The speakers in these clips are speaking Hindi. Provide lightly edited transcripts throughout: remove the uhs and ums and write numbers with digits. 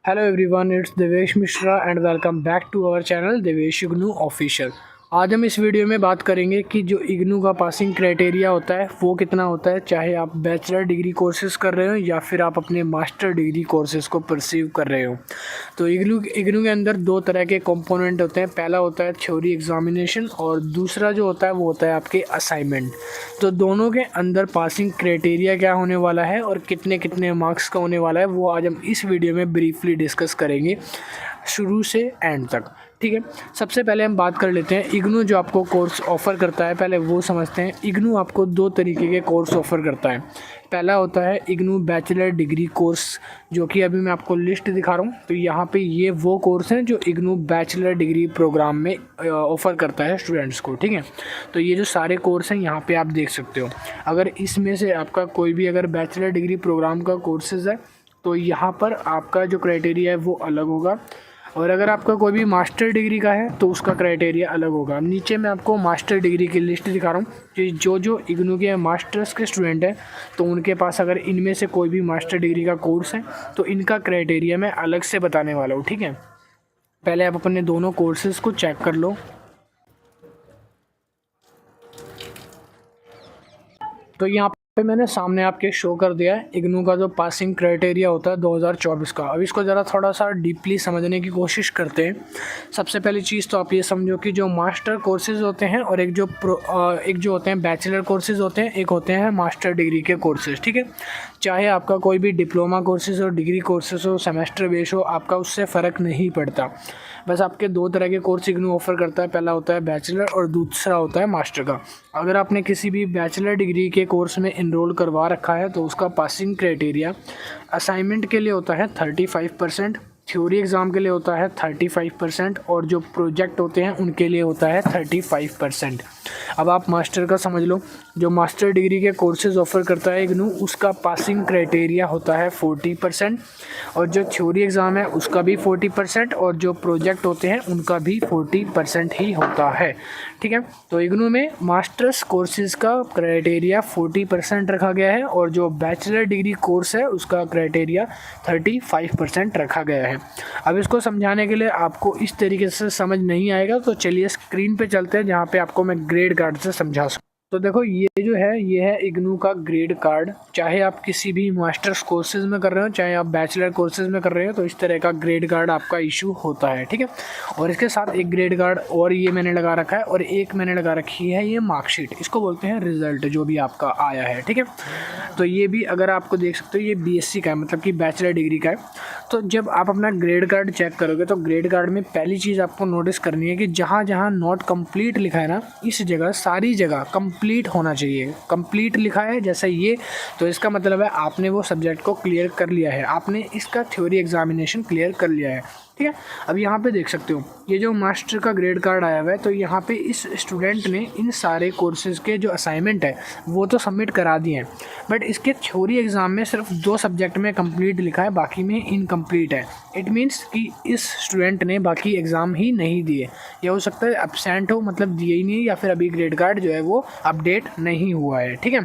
Hello everyone, it's Devesh Mishra and welcome back to our channel Devesh Ignu Official। आज हम इस वीडियो में बात करेंगे कि जो इग्नू का पासिंग क्राइटेरिया होता है वो कितना होता है, चाहे आप बैचलर डिग्री कोर्सेज कर रहे हो या फिर आप अपने मास्टर डिग्री कोर्सेज को परसीव कर रहे हो। तो इग्नू के अंदर दो तरह के कंपोनेंट होते हैं। पहला होता है थ्योरी एग्जामिनेशन और दूसरा जो होता है वो होता है आपके असाइनमेंट। तो दोनों के अंदर पासिंग क्राइटेरिया क्या होने वाला है और कितने कितने मार्क्स का होने वाला है वो आज हम इस वीडियो में ब्रीफली डिस्कस करेंगे शुरू से एंड तक। ठीक है, सबसे पहले हम बात कर लेते हैं इग्नू जो आपको कोर्स ऑफ़र करता है, पहले वो समझते हैं। इग्नू आपको दो तरीके के कोर्स ऑफ़र करता है। पहला होता है इग्नू बैचलर डिग्री कोर्स, जो कि अभी मैं आपको लिस्ट दिखा रहा हूँ। तो यहाँ पे ये वो कोर्स हैं जो इग्नू बैचलर डिग्री प्रोग्राम में ऑफ़र करता है स्टूडेंट्स को। ठीक है, तो ये जो सारे कोर्स हैं यहाँ पे आप देख सकते हो। अगर इसमें से आपका कोई भी अगर बैचलर डिग्री प्रोग्राम का कोर्सेज़ है तो यहाँ पर आपका जो क्राइटेरिया है वो अलग होगा, और अगर आपका कोई भी मास्टर डिग्री का है तो उसका क्राइटेरिया अलग होगा। नीचे मैं आपको मास्टर डिग्री की लिस्ट दिखा रहा हूँ कि जो इग्नू के मास्टर्स के स्टूडेंट हैं तो उनके पास अगर इनमें से कोई भी मास्टर डिग्री का कोर्स है तो इनका क्राइटेरिया मैं अलग से बताने वाला हूँ। ठीक है, पहले आप अपने दोनों कोर्सेज़ को चेक कर लो। तो यहाँ पे मैंने सामने आपके शो कर दिया है इग्नू का जो पासिंग क्राइटेरिया होता है 2024 का। अब इसको ज़रा थोड़ा सा डीपली समझने की कोशिश करते हैं। सबसे पहली चीज़ तो आप ये समझो कि जो मास्टर कोर्सेज़ होते हैं और एक जो होते हैं बैचलर कोर्सेज़ होते हैं, एक होते हैं मास्टर डिग्री के कोर्सेज़। ठीक है, चाहे आपका कोई भी डिप्लोमा कोर्सेज़ हो, डिग्री कोर्सेज़ हो, सेमेस्टर बेस हो, आपका उससे फ़र्क नहीं पड़ता। बस आपके दो तरह के कोर्स इग्नू ऑफ़र करता है, पहला होता है बैचलर और दूसरा होता है मास्टर का। अगर आपने किसी भी बैचलर डिग्री के कोर्स में इनरोल करवा रखा है तो उसका पासिंग क्राइटेरिया असाइनमेंट के लिए होता है 35%, थ्योरी एग्ज़ाम के लिए होता है 35% और जो प्रोजेक्ट होते हैं उनके लिए होता है 35%। अब आप मास्टर का समझ लो। जो मास्टर डिग्री के कोर्सेज़ ऑफ़र करता है इग्नू उसका पासिंग क्राइटेरिया होता है 40%, और जो थ्योरी एग्ज़ाम है उसका भी 40% और जो प्रोजेक्ट होते हैं उनका भी 40% ही होता है। ठीक है, तो इग्नू में मास्टर्स कोर्सेज़ का क्राइटेरिया 40% रखा गया है और जो बैचलर डिग्री कोर्स है उसका क्राइटेरिया 35% रखा गया है। अब इसको समझाने के लिए आपको इस तरीके से समझ नहीं आएगा तो चलिए स्क्रीन पे चलते हैं जहाँ पे आपको मैं ग्रेड कार्ड से समझा सकूँ। तो देखो ये जो है ये है इग्नू का ग्रेड कार्ड। चाहे आप किसी भी मास्टर्स कोर्सेज़ में कर रहे हो, चाहे आप बैचलर कोर्सेज़ में कर रहे हो, तो इस तरह का ग्रेड कार्ड आपका इशू होता है। ठीक है, और इसके साथ एक ग्रेड कार्ड और ये मैंने लगा रखा है और एक मैंने लगा रखी है ये मार्कशीट, इसको बोलते हैं रिज़ल्ट जो भी आपका आया है। ठीक है, तो ये भी अगर आपको देख सकते हो ये बीएससी का है, मतलब कि बैचलर डिग्री का है। तो जब आप अपना ग्रेड कार्ड चेक करोगे तो ग्रेड कार्ड में पहली चीज़ आपको नोटिस करनी है कि जहाँ जहाँ नॉट कंप्लीट लिखा है ना, इस जगह सारी जगह कंप्लीट होना चाहिए। कंप्लीट लिखा है जैसे ये, तो इसका मतलब है आपने वो सब्जेक्ट को क्लियर कर लिया है, आपने इसका थ्योरी एग्जामिनेशन क्लियर कर लिया है। ठीक है, अब यहाँ पे देख सकते हो ये जो मास्टर का ग्रेड कार्ड आया हुआ है, तो यहाँ पे इस स्टूडेंट ने इन सारे कोर्सेज़ के जो असाइनमेंट है वो तो सबमिट करा दिए हैं, बट इसके थ्योरी एग्ज़ाम में सिर्फ 2 सब्जेक्ट में कंप्लीट लिखा है, बाकी में इनकम्प्लीट है। इट मीन्स कि इस स्टूडेंट ने बाकी एग्ज़ाम ही नहीं दिए, या हो सकता है एब्सेंट हो, मतलब दिए ही नहीं, या फिर अभी ग्रेड कार्ड जो है वो अपडेट नहीं हुआ है। ठीक है,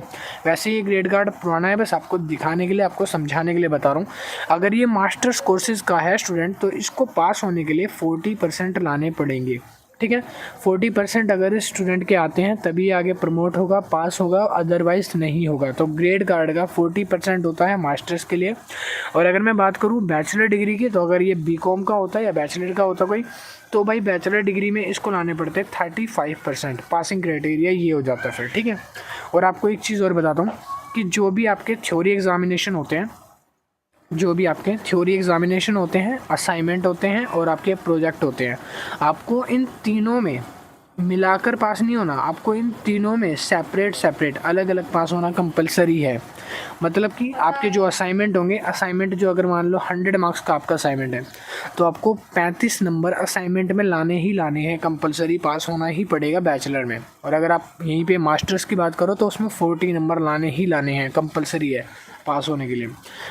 वैसे ये ग्रेड कार्ड पुराना है, बस आपको दिखाने के लिए, आपको समझाने के लिए बता रहा हूँ। अगर ये मास्टर्स कोर्सेज़ का है स्टूडेंट तो इसको पास होने के लिए 40% लाने पड़ेंगे। ठीक है, 40% अगर इस स्टूडेंट के आते हैं तभी आगे प्रमोट होगा, पास होगा, अदरवाइज नहीं होगा। तो ग्रेड कार्ड का 40% होता है मास्टर्स के लिए। और अगर मैं बात करूं बैचलर डिग्री की, तो अगर ये बीकॉम का होता है या बैचलर का होता कोई, तो भाई बैचलर डिग्री में इसको लाने पड़ते हैं 35%। पासिंग क्राइटेरिया ये हो जाता है फिर। ठीक है, और आपको एक चीज़ और बताता हूँ कि जो भी आपके थ्योरी एग्जामिनेशन होते हैं, असाइनमेंट होते हैं और आपके प्रोजेक्ट होते हैं, आपको इन तीनों में मिलाकर पास नहीं होना, आपको इन तीनों में सेपरेट अलग अलग पास होना कंपलसरी है। मतलब कि आपके जो असाइनमेंट होंगे, असाइनमेंट जो अगर मान लो 100 मार्क्स का आपका असाइनमेंट है तो आपको 35 नंबर असाइनमेंट में लाने ही लाने हैं, कंपलसरी पास होना ही पड़ेगा बैचलर में। और अगर आप यहीं पे मास्टर्स की बात करो तो उसमें 40 नंबर लाने ही लाने हैं, कंपलसरी है पास होने के लिए।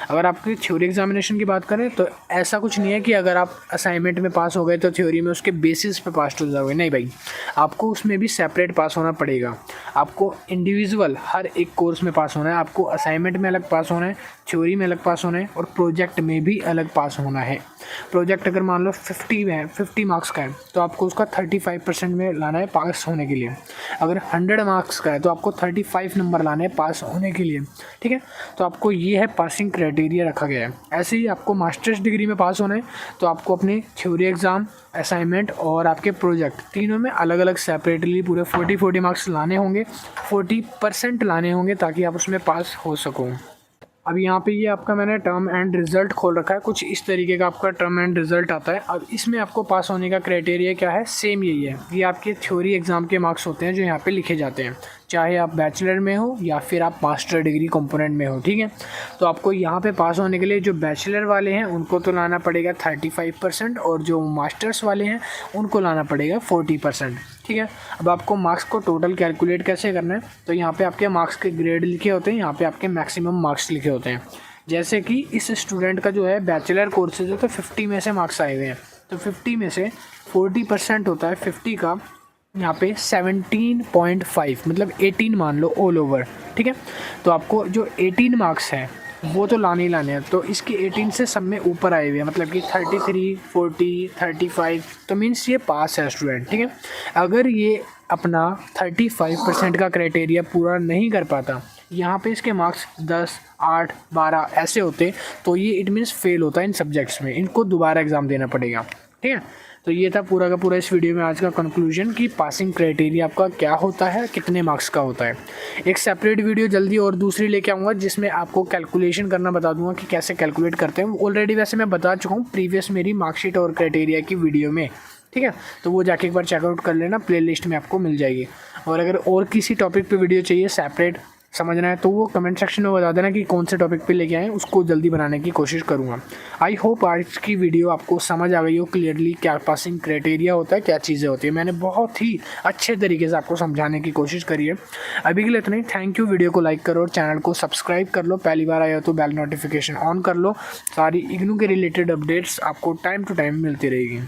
अगर आपकी थ्योरी एग्जामिनेशन की बात करें तो ऐसा कुछ नहीं है कि अगर आप असाइनमेंट में पास हो गए तो थ्योरी में उसके बेसिस पे पास हो जाओगे, नहीं भाई, आपको उसमें भी सेपरेट पास होना पड़ेगा। आपको इंडिविजुअल हर एक कोर्स में पास होना है, आपको असाइनमेंट में अलग पास होना है, थ्योरी में अलग पास होना है और प्रोजेक्ट में भी अलग पास होना है। प्रोजेक्ट अगर मान लो 50 मार्क्स का है तो आपको उसका 35% में लाना है पास होने के लिए। अगर 100 मार्क्स का है तो आपको 35 नंबर लाने हैं पास होने के लिए, ठीक है। तो आपको ये है पासिंग क्राइटेरिया रखा गया है। ऐसे ही आपको मास्टर्स डिग्री में पास होना है तो आपको अपने थ्योरी एग्ज़ाम, असाइनमेंट और आपके प्रोजेक्ट तीनों में अलग अलग सेपरेटली पूरे 40 मार्क्स लाने होंगे, 40% लाने होंगे ताकि आप उसमें पास हो सको। अब यहाँ पे ये आपका मैंने टर्म एंड रिज़ल्ट खोल रखा है, कुछ इस तरीके का आपका टर्म एंड रिज़ल्ट आता है। अब इसमें आपको पास होने का क्राइटेरिया क्या है, सेम यही है। ये आपके थ्योरी एग्ज़ाम के मार्क्स होते हैं जो यहाँ पे लिखे जाते हैं, चाहे आप बैचलर में हो या फिर आप मास्टर डिग्री कंपोनेंट में हो, ठीक है। तो आपको यहाँ पे पास होने के लिए जो बैचलर वाले हैं उनको तो लाना पड़ेगा 35% और जो मास्टर्स वाले हैं उनको लाना पड़ेगा 40%, ठीक है। अब आपको मार्क्स को टोटल कैलकुलेट कैसे करना है, तो यहाँ पे आपके मार्क्स के ग्रेड लिखे होते हैं, यहाँ पे आपके मैक्सिमम मार्क्स लिखे होते हैं। जैसे कि इस स्टूडेंट का जो है बैचलर कोर्सेज है तो 50 में से मार्क्स आए हुए हैं, तो 50 में से 40% होता है 50 का, यहाँ पे 17.5 मतलब 18 मान लो ऑल ओवर, ठीक है। तो आपको जो 18 मार्क्स हैं वो तो लाने ही लाने हैं, तो इसके 18 से सब में ऊपर आए हुए हैं, मतलब कि 33, 40, 35, तो मीन्स ये पास है स्टूडेंट, ठीक है। अगर ये अपना 35% का क्राइटेरिया पूरा नहीं कर पाता, यहाँ पे इसके मार्क्स 10, 8, 12 ऐसे होते तो ये इट मीन्स फेल होता है इन सब्जेक्ट्स में, इनको दोबारा एग्ज़ाम देना पड़ेगा, ठीक है। तो ये था पूरा का पूरा इस वीडियो में आज का कंक्लूजन कि पासिंग क्राइटेरिया आपका क्या होता है, कितने मार्क्स का होता है। एक सेपरेट वीडियो जल्दी और दूसरी लेके आऊँगा जिसमें आपको कैलकुलेशन करना बता दूंगा कि कैसे कैलकुलेट करते हैं। ऑलरेडी वैसे मैं बता चुका हूँ प्रीवियस मेरी मार्कशीट और क्राइटेरिया की वीडियो में, ठीक है। तो वो जाके एक बार चेकआउट कर लेना, प्लेलिस्ट में आपको मिल जाएगी। और अगर और किसी टॉपिक पे वीडियो चाहिए सेपरेट समझना है तो वो कमेंट सेक्शन में बता देना कि कौन से टॉपिक पे लेके आएँ, उसको जल्दी बनाने की कोशिश करूँगा। आई होप आज की वीडियो आपको समझ आ गई हो क्लियरली क्या पासिंग क्राइटेरिया होता है, क्या चीज़ें होती है। मैंने बहुत ही अच्छे तरीके से आपको समझाने की कोशिश करी है। अभी के लिए इतना ही, थैंक यू। वीडियो को लाइक करो और चैनल को सब्सक्राइब कर लो, पहली बार आया हो तो बेल नोटिफिकेशन ऑन कर लो। सारी इग्नू के रिलेटेड अपडेट्स आपको टाइम टू टाइम मिलती रहेगी।